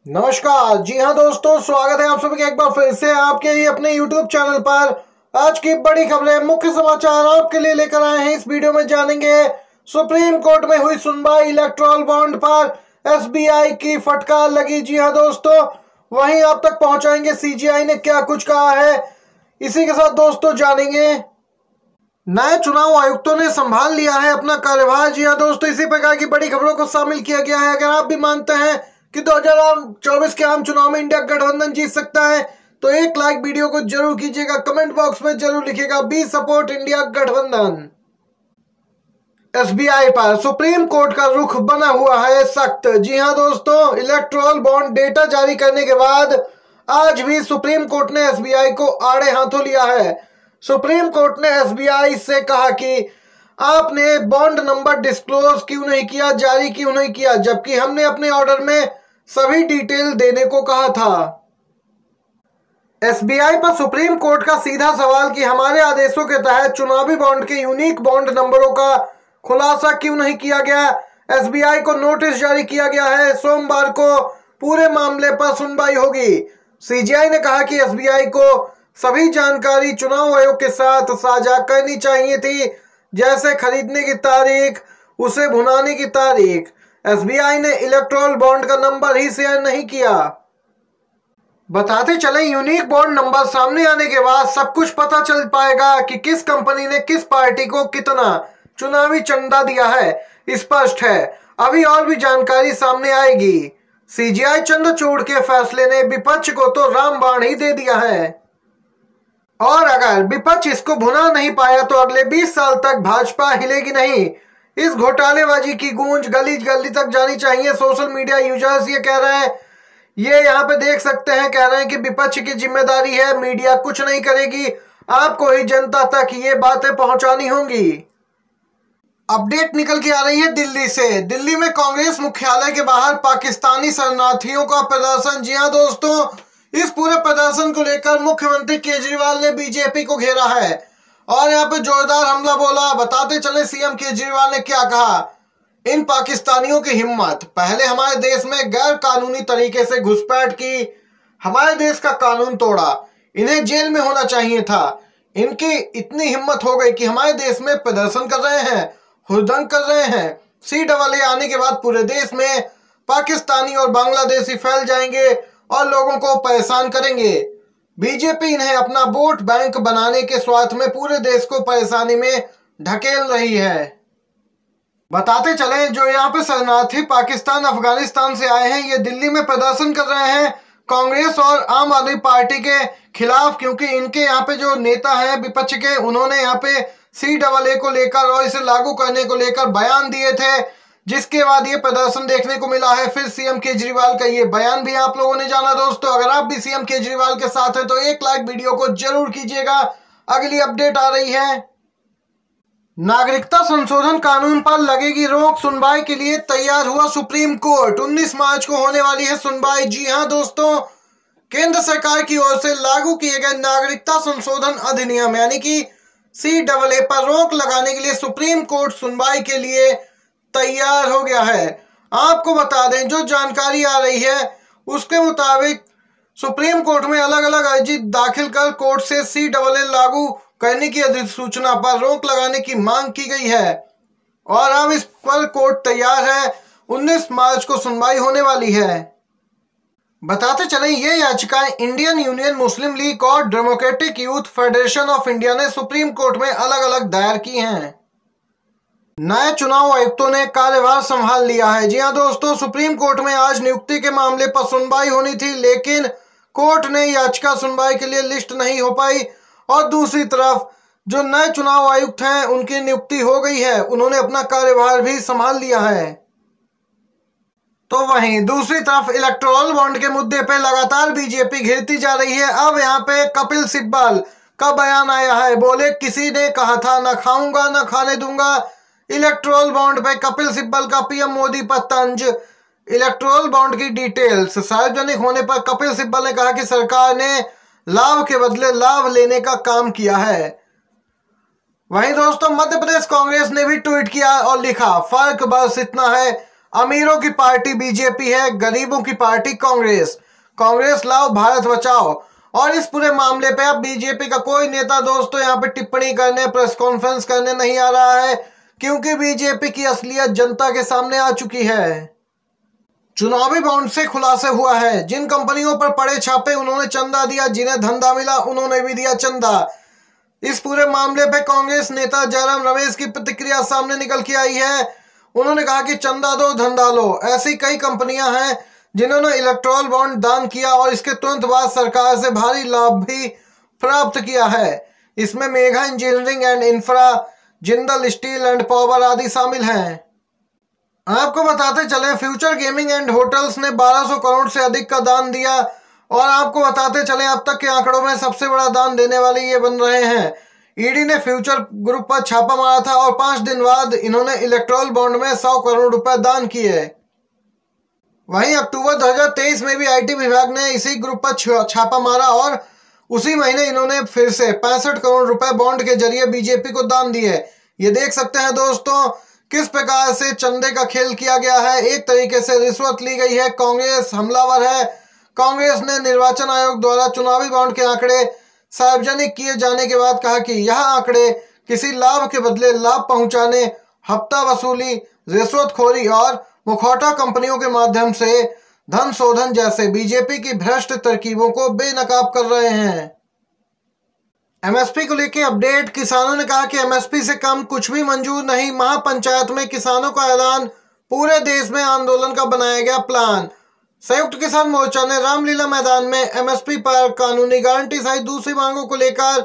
नमस्कार। जी हाँ दोस्तों, स्वागत है आप सभी का एक बार फिर से आपके ही अपने YouTube चैनल पर। आज की बड़ी खबरें, मुख्य समाचार आपके लिए लेकर आए हैं। इस वीडियो में जानेंगे सुप्रीम कोर्ट में हुई सुनवाई, इलेक्टोरल बॉन्ड पर SBI की फटकार लगी। जी हाँ दोस्तों, वहीं आप तक पहुंचाएंगे CGI ने क्या कुछ कहा है। इसी के साथ दोस्तों जानेंगे नए चुनाव आयुक्तों ने संभाल लिया है अपना कार्यभार। जी हाँ दोस्तों, इसी प्रकार की बड़ी खबरों को शामिल किया गया है। अगर आप भी मानते हैं कि 2024 के आम चुनाव में इंडिया गठबंधन जीत सकता है तो एक लाइक वीडियो को जरूर कीजिएगा, कमेंट बॉक्स में जरूर लिखिएगा बी सपोर्ट इंडिया गठबंधन। SBI पर सुप्रीम कोर्ट का रुख बना हुआ है सख्त। जी हां दोस्तों, इलेक्टोरल बॉन्ड डेटा जारी करने के बाद आज भी सुप्रीम कोर्ट ने SBI को आड़े हाथों लिया है। सुप्रीम कोर्ट ने SBI से कहा कि आपने बॉन्ड नंबर डिस्क्लोज क्यों नहीं किया, जारी क्यों नहीं किया, जबकि हमने अपने ऑर्डर में सभी डिटेल देने को कहा था। SBI पर सुप्रीम कोर्ट का सीधा सवाल कि हमारे आदेशों के तहत चुनावी बॉन्ड के यूनिक बॉन्ड नंबरों का खुलासा क्यों नहीं किया गया। SBI को नोटिस जारी किया गया है। सोमवार को पूरे मामले पर सुनवाई होगी। CGI ने कहा कि SBI को सभी जानकारी चुनाव आयोग के साथ साझा करनी चाहिए थी, जैसे खरीदने की तारीख, उसे भुनाने की तारीख। SBI ने इलेक्टोरल बॉन्ड का नंबर ही शेयर नहीं किया। बताते चले, यूनिक बॉन्ड नंबर सामने आने के बाद सब कुछ पता चल पाएगा कि किस कंपनी ने किस पार्टी को कितना चुनावी चंदा दिया है। स्पष्ट है, अभी और भी जानकारी सामने आएगी। CGI चंद्रचूड़ के फैसले ने विपक्ष को तो रामबाण ही दे दिया है, और अगर विपक्ष इसको भुना नहीं पाया तो अगले 20 साल तक भाजपा हिलेगी नहीं। इस घोटालेबाजी की गूंज गली गली तक जानी चाहिए। सोशल मीडिया यूजर्स ये कह रहे हैं, ये यहाँ पे देख सकते हैं, कह रहे हैं कि विपक्ष की जिम्मेदारी है, मीडिया कुछ नहीं करेगी, आपको ही जनता तक ये बातें पहुंचानी होंगी। अपडेट निकल के आ रही है दिल्ली से। दिल्ली में कांग्रेस मुख्यालय के बाहर पाकिस्तानी शरणार्थियों का प्रदर्शन। जी हाँ दोस्तों, इस पूरे प्रदर्शन को लेकर मुख्यमंत्री केजरीवाल ने बीजेपी को घेरा है और यहाँ पे जोरदार हमला बोला। बताते चले CM केजरीवाल ने क्या कहा। इन पाकिस्तानियों की हिम्मत, पहले हमारे देश में गैर कानूनी तरीके से घुसपैठ की, हमारे देश का कानून तोड़ा, इन्हें जेल में होना चाहिए था। इनकी इतनी हिम्मत हो गई कि हमारे देश में प्रदर्शन कर रहे हैं, हुड़दंग कर रहे हैं। CAA आने के बाद पूरे देश में पाकिस्तानी और बांग्लादेशी फैल जाएंगे और लोगों को परेशान करेंगे। बीजेपी इन्हें अपना वोट बैंक बनाने के स्वार्थ में पूरे देश को परेशानी में ढकेल रही है। बताते चले, जो यहाँ पे शरणार्थी पाकिस्तान अफगानिस्तान से आए हैं, ये दिल्ली में प्रदर्शन कर रहे हैं कांग्रेस और आम आदमी पार्टी के खिलाफ, क्योंकि इनके यहाँ पे जो नेता हैं विपक्ष के, उन्होंने यहाँ पे CAA को लेकर और इसे लागू करने को लेकर बयान दिए थे, जिसके बाद ये प्रदर्शन देखने को मिला है। फिर CM केजरीवाल का ये बयान भी आप लोगों ने जाना। दोस्तों, अगर आप भी CM केजरीवाल के साथ हैं तो एक लाइक वीडियो को जरूर कीजिएगा। अगली अपडेट आ रही है, नागरिकता संशोधन कानून पर लगेगी रोक, सुनवाई के लिए तैयार हुआ सुप्रीम कोर्ट। 19 मार्च को होने वाली है सुनवाई। जी हां दोस्तों, केंद्र सरकार की ओर से लागू किए गए नागरिकता संशोधन अधिनियम यानी कि CAA पर रोक लगाने के लिए सुप्रीम कोर्ट सुनवाई के लिए तैयार हो गया है। आपको बता दें, जो जानकारी आ रही है उसके मुताबिक सुप्रीम कोर्ट में अलग अलग अर्जी दाखिल कर कोर्ट से CAA लागू करने की अधिसूचना पर रोक लगाने की मांग की गई है और अब इस पर कोर्ट तैयार है। 19 मार्च को सुनवाई होने वाली है। बताते चलें, ये याचिकाएं इंडियन यूनियन मुस्लिम लीग और democratic youth federation of India ने सुप्रीम कोर्ट में अलग अलग दायर की हैं। नए चुनाव आयुक्तों ने कार्यभार संभाल लिया है। जी हां दोस्तों, सुप्रीम कोर्ट में आज नियुक्ति के मामले पर सुनवाई होनी थी, लेकिन कोर्ट ने याचिका सुनवाई के लिए लिस्ट नहीं हो पाई और दूसरी तरफ जो नए चुनाव आयुक्त हैं उनकी नियुक्ति हो गई है, उन्होंने अपना कार्यभार भी संभाल लिया है। तो वहीं दूसरी तरफ इलेक्टोरल बॉन्ड के मुद्दे पे लगातार बीजेपी घिरती जा रही है। अब यहाँ पे कपिल सिब्बल का बयान आया है, बोले किसी ने कहा था न खाऊंगा न खाने दूंगा। इलेक्टोरल बॉन्ड पे कपिल सिब्बल का PM मोदी पर तंज। इलेक्टोरल बॉन्ड की डिटेल्स सार्वजनिक होने पर कपिल सिब्बल ने कहा कि सरकार ने लाभ के बदले लाभ लेने का काम किया है। वहीं दोस्तों, मध्य प्रदेश कांग्रेस ने भी ट्वीट किया और लिखा, फर्क बस इतना है, अमीरों की पार्टी बीजेपी है, गरीबों की पार्टी कांग्रेस। कांग्रेस लाओ भारत बचाओ। और इस पूरे मामले पे अब बीजेपी का कोई नेता दोस्तों यहाँ पे टिप्पणी करने, प्रेस कॉन्फ्रेंस करने नहीं आ रहा है, क्योंकि बीजेपी की असलियत जनता के सामने आ चुकी है। चुनावी बॉन्ड से खुलासा हुआ है, जिन कंपनियों पर पड़े छापे उन्होंने चंदा दिया, जिन्हें धंधा मिला उन्होंने भी दिया चंदा। इस पूरे मामले पे कांग्रेस नेता जयराम रमेश की प्रतिक्रिया सामने निकल के आई है। उन्होंने कहा कि चंदा दो धंधा लो। ऐसी कई कंपनियां हैं जिन्होंने इलेक्टोरल बॉन्ड दान किया और इसके तुरंत बाद सरकार से भारी लाभ भी प्राप्त किया है। इसमें Megha engineering and infra, Jindal steel and power आदि शामिल हैं। आपको बताते चले फ्यूचर गेमिंग एंड होटल्स ने 1200 करोड़ से अधिक का दान दिया। और आपको बताते चले अब तक के आंकड़ों में सबसे बड़ा दान देने वाले ये बन रहे हैं। ईडी ने फ्यूचर ग्रुप पर छापा मारा था और 5 दिन बाद इन्होंने इलेक्टोरल बॉन्ड में 100 करोड़ रुपए दान किए। वहीं अक्टूबर 2023 में भी आईटी विभाग ने इसी ग्रुप पर छापा मारा और उसी महीने इन्होंने फिर से 65 करोड़ रुपए बॉन्ड के जरिए बीजेपी को दान दिए। ये देख सकते हैं दोस्तों किस प्रकार से चंदे का खेल किया गया है। एक तरीके से रिश्वत ली गई है। कांग्रेस हमलावर है। कांग्रेस ने निर्वाचन आयोग द्वारा चुनावी बॉन्ड के आंकड़े सार्वजनिक किए जाने के बाद कहा कि यह आंकड़े किसी लाभ के बदले लाभ पहुंचाने, हफ्ता वसूली, रिश्वतखोरी और मुखौटा कंपनियों के माध्यम से धन शोधन जैसे बीजेपी की भ्रष्ट तरकीबों को बेनकाब कर रहे हैं। एमएसपी को लेकर अपडेट। किसानों ने कहा कि एमएसपी से कम कुछ भी मंजूर नहीं। महापंचायत में किसानों का ऐलान। पूरे देश में आंदोलन का बनाया गया प्लान। संयुक्त किसान मोर्चा ने रामलीला मैदान में एमएसपी पर कानूनी गारंटी सहित दूसरी मांगों को लेकर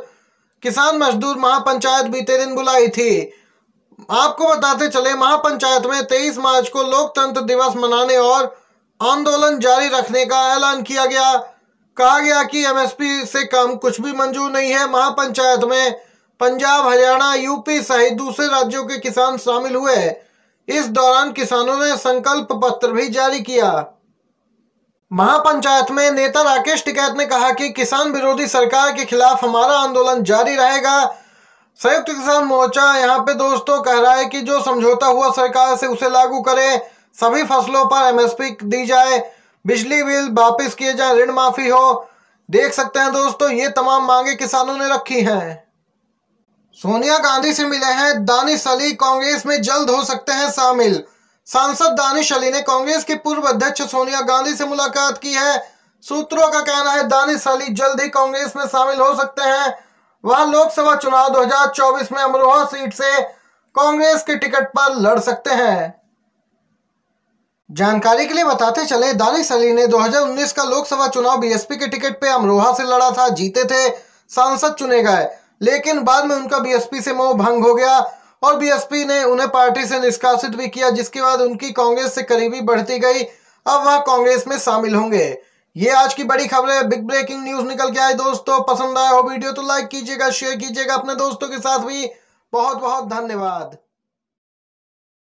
किसान मजदूर महापंचायत बीते दिन बुलाई थी। आपको बताते चले महापंचायत में 23 मार्च को लोकतंत्र दिवस मनाने और आंदोलन जारी रखने का ऐलान किया गया। कहा गया कि एमएसपी से कम कुछ भी मंजूर नहीं है। महापंचायत में पंजाब, हरियाणा, यूपी सहित दूसरे राज्यों के किसान शामिल हुए। इस दौरान किसानों ने संकल्प पत्र भी जारी किया। महापंचायत में नेता राकेश टिकैत ने कहा कि किसान विरोधी सरकार के खिलाफ हमारा आंदोलन जारी रहेगा। संयुक्त किसान मोर्चा यहाँ पे दोस्तों कह रहा है कि जो समझौता हुआ सरकार से उसे लागू करें, सभी फसलों पर एमएसपी दी जाए, बिजली बिल वापस किए जाए, ऋण माफी हो। देख सकते हैं दोस्तों ये तमाम मांगे किसानों ने रखी हैं। सोनिया गांधी से मिले हैं दानिश अली, कांग्रेस में जल्द हो सकते हैं शामिल। सांसद दानिश अली ने कांग्रेस की पूर्व अध्यक्ष सोनिया गांधी से मुलाकात की है। सूत्रों का कहना है दानिश अली जल्द ही कांग्रेस में शामिल हो सकते हैं। वह लोकसभा चुनाव 2024 में अमरोहा सीट से कांग्रेस के टिकट पर लड़ सकते हैं। जानकारी के लिए बताते चले दानिश अली ने 2019 का लोकसभा चुनाव बीएसपी के टिकट पे अमरोहा से लड़ा था, जीते थे, सांसद चुने गए, लेकिन बाद में उनका बीएसपी से मोह भंग हो गया और बीएसपी ने उन्हें पार्टी से निष्कासित भी किया, जिसके बाद उनकी कांग्रेस से करीबी बढ़ती गई। अब वह कांग्रेस में शामिल होंगे। ये आज की बड़ी खबर है। बिग ब्रेकिंग न्यूज निकल के आए दोस्तों। पसंद आया हो वीडियो तो लाइक कीजिएगा, शेयर कीजिएगा अपने दोस्तों के साथ भी। बहुत बहुत धन्यवाद।